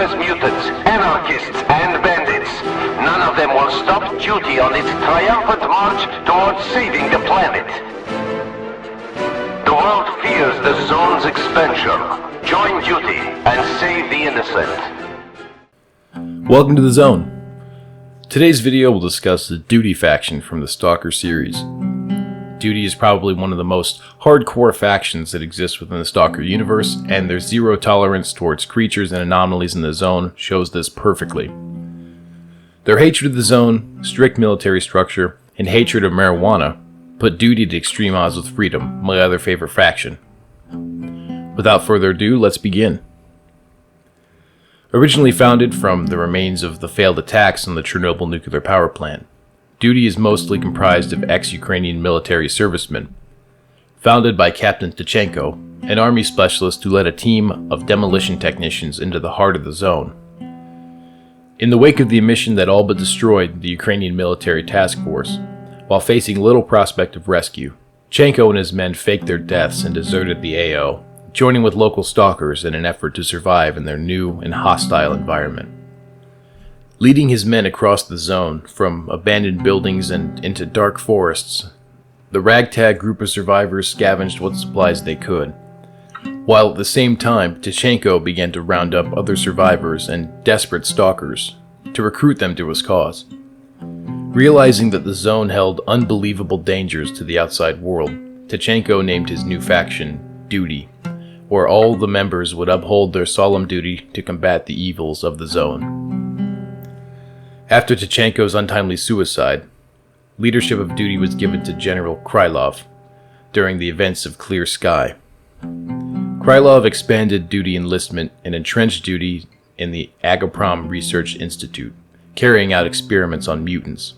useless mutants, anarchists, and bandits. None of them will stop duty on its triumphant march towards saving the planet. The world fears the zone's expansion. Join duty and save the innocent. Welcome to the Zone. Today's video will discuss the Duty faction from the Stalker series. Duty is probably one of the most hardcore factions that exist within the Stalker universe, and their zero tolerance towards creatures and anomalies in the Zone shows this perfectly. Their hatred of the Zone, strict military structure, and hatred of marijuana put Duty at extreme odds with Freedom, my other favorite faction. Without further ado, let's begin. Originally founded from the remains of the failed attacks on the Chernobyl nuclear power plant, Duty is mostly comprised of ex-Ukrainian military servicemen. Founded by Captain Tkachenko, an army specialist who led a team of demolition technicians into the heart of the Zone. In the wake of the mission that all but destroyed the Ukrainian military task force, while facing little prospect of rescue, Tkachenko and his men faked their deaths and deserted the AO, joining with local stalkers in an effort to survive in their new and hostile environment. Leading his men across the Zone, from abandoned buildings and into dark forests, the ragtag group of survivors scavenged what supplies they could, while at the same time Tkachenko began to round up other survivors and desperate stalkers to recruit them to his cause. Realizing that the Zone held unbelievable dangers to the outside world, Tkachenko named his new faction Duty, where all the members would uphold their solemn duty to combat the evils of the Zone. After Tkachenko's untimely suicide, leadership of Duty was given to General Krylov during the events of Clear Sky. Krylov expanded Duty enlistment and entrenched Duty in the Agaprom Research Institute, carrying out experiments on mutants.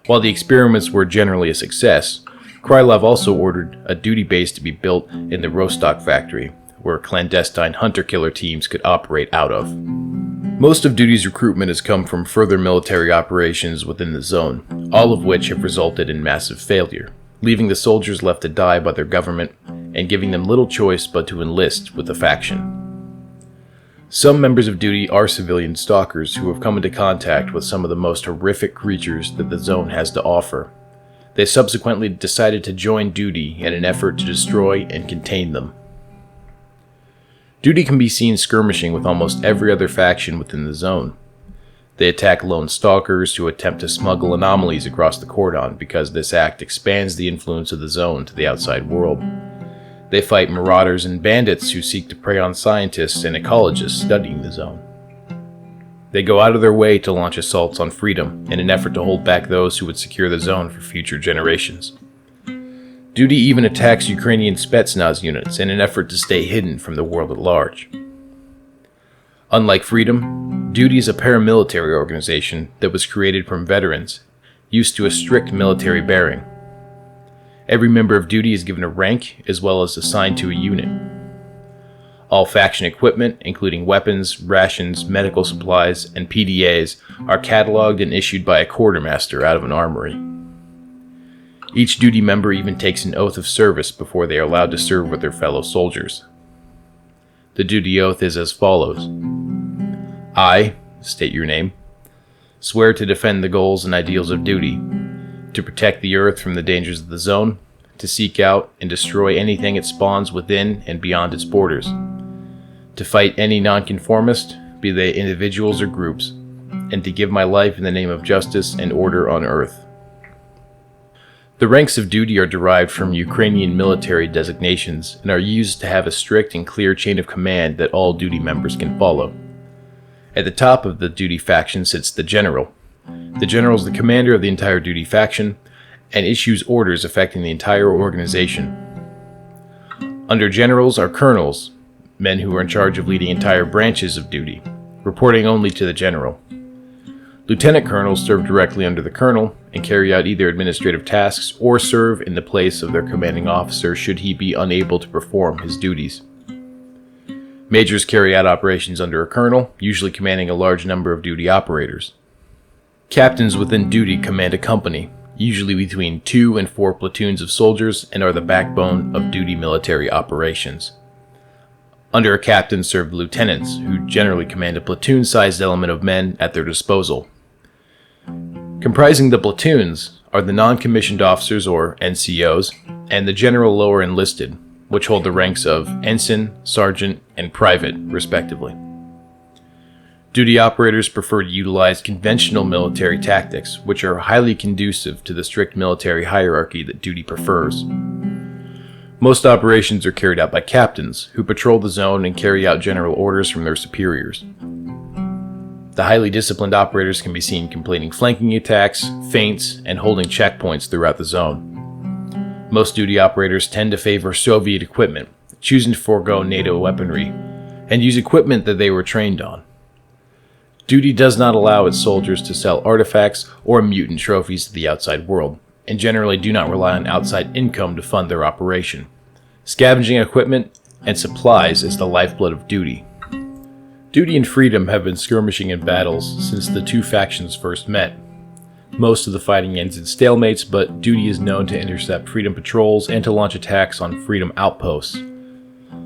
While the experiments were generally a success, Krylov also ordered a Duty base to be built in the Rostock factory, where clandestine hunter-killer teams could operate out of. Most of Duty's recruitment has come from further military operations within the Zone, all of which have resulted in massive failure, leaving the soldiers left to die by their government and giving them little choice but to enlist with the faction. Some members of Duty are civilian stalkers who have come into contact with some of the most horrific creatures that the Zone has to offer. They subsequently decided to join Duty in an effort to destroy and contain them. Duty can be seen skirmishing with almost every other faction within the Zone. They attack lone stalkers who attempt to smuggle anomalies across the cordon because this act expands the influence of the Zone to the outside world. They fight marauders and bandits who seek to prey on scientists and ecologists studying the Zone. They go out of their way to launch assaults on Freedom in an effort to hold back those who would secure the Zone for future generations. Duty even attacks Ukrainian Spetsnaz units in an effort to stay hidden from the world at large. Unlike Freedom, Duty is a paramilitary organization that was created from veterans used to a strict military bearing. Every member of Duty is given a rank as well as assigned to a unit. All faction equipment, including weapons, rations, medical supplies, and PDAs, are cataloged and issued by a quartermaster out of an armory. Each Duty member even takes an oath of service before they are allowed to serve with their fellow soldiers. The Duty oath is as follows. I, state your name, swear to defend the goals and ideals of Duty, to protect the Earth from the dangers of the Zone, to seek out and destroy anything it spawns within and beyond its borders, to fight any nonconformist, be they individuals or groups, and to give my life in the name of justice and order on Earth. The ranks of Duty are derived from Ukrainian military designations and are used to have a strict and clear chain of command that all Duty members can follow. At the top of the Duty faction sits the General. The General is the commander of the entire Duty faction and issues orders affecting the entire organization. Under Generals are Colonels, men who are in charge of leading entire branches of Duty, reporting only to the General. Lieutenant Colonels serve directly under the Colonel and carry out either administrative tasks or serve in the place of their commanding officer should he be unable to perform his duties. Majors carry out operations under a Colonel, usually commanding a large number of Duty operators. Captains within Duty command a company, usually between 2 and 4 platoons of soldiers, and are the backbone of Duty military operations. Under a captain served lieutenants, who generally command a platoon-sized element of men at their disposal. Comprising the platoons are the non-commissioned officers, or NCOs, and the general lower enlisted, which hold the ranks of ensign, sergeant, and private, respectively. Duty operators prefer to utilize conventional military tactics, which are highly conducive to the strict military hierarchy that duty prefers. Most operations are carried out by captains, who patrol the zone and carry out general orders from their superiors. The highly disciplined operators can be seen completing flanking attacks, feints, and holding checkpoints throughout the zone. Most duty operators tend to favor Soviet equipment, choosing to forego NATO weaponry, and use equipment that they were trained on. Duty does not allow its soldiers to sell artifacts or mutant trophies to the outside world, and generally do not rely on outside income to fund their operation. Scavenging equipment and supplies is the lifeblood of duty. Duty and Freedom have been skirmishing in battles since the two factions first met. Most of the fighting ends in stalemates, but Duty is known to intercept Freedom patrols and to launch attacks on Freedom outposts.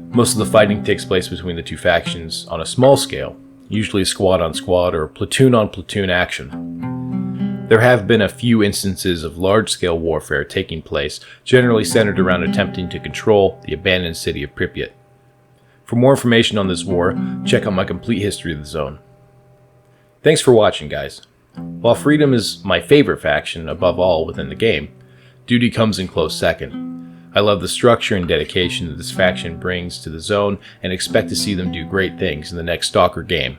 Most of the fighting takes place between the two factions on a small scale, usually squad on squad or platoon on platoon action. There have been a few instances of large-scale warfare taking place, generally centered around attempting to control the abandoned city of Pripyat. For more information on this war, check out my complete history of the zone. Thanks for watching, guys. While Freedom is my favorite faction above all within the game, Duty comes in close second. I love the structure and dedication that this faction brings to the zone and expect to see them do great things in the next Stalker game.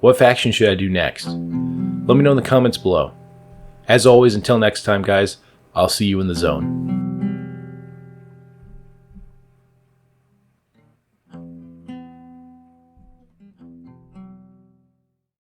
What faction should I do next? Let me know in the comments below. As always, until next time, guys, I'll see you in the zone.